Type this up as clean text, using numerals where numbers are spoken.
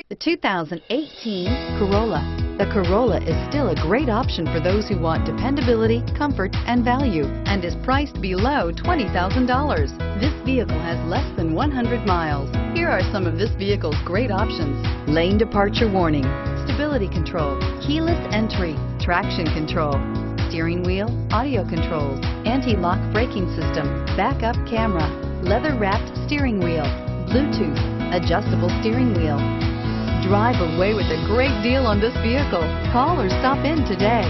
The 2018 Corolla. The Corolla is still a great option for those who want dependability, comfort, and value, and is priced below $20,000. This vehicle has less than 100 miles. Here are some of this vehicle's great options: lane departure warning, stability control, keyless entry, traction control, steering wheel audio controls, anti-lock braking system, backup camera, leather-wrapped steering wheel, Bluetooth, adjustable steering wheel. Drive away with a great deal on this vehicle. Call or stop in today.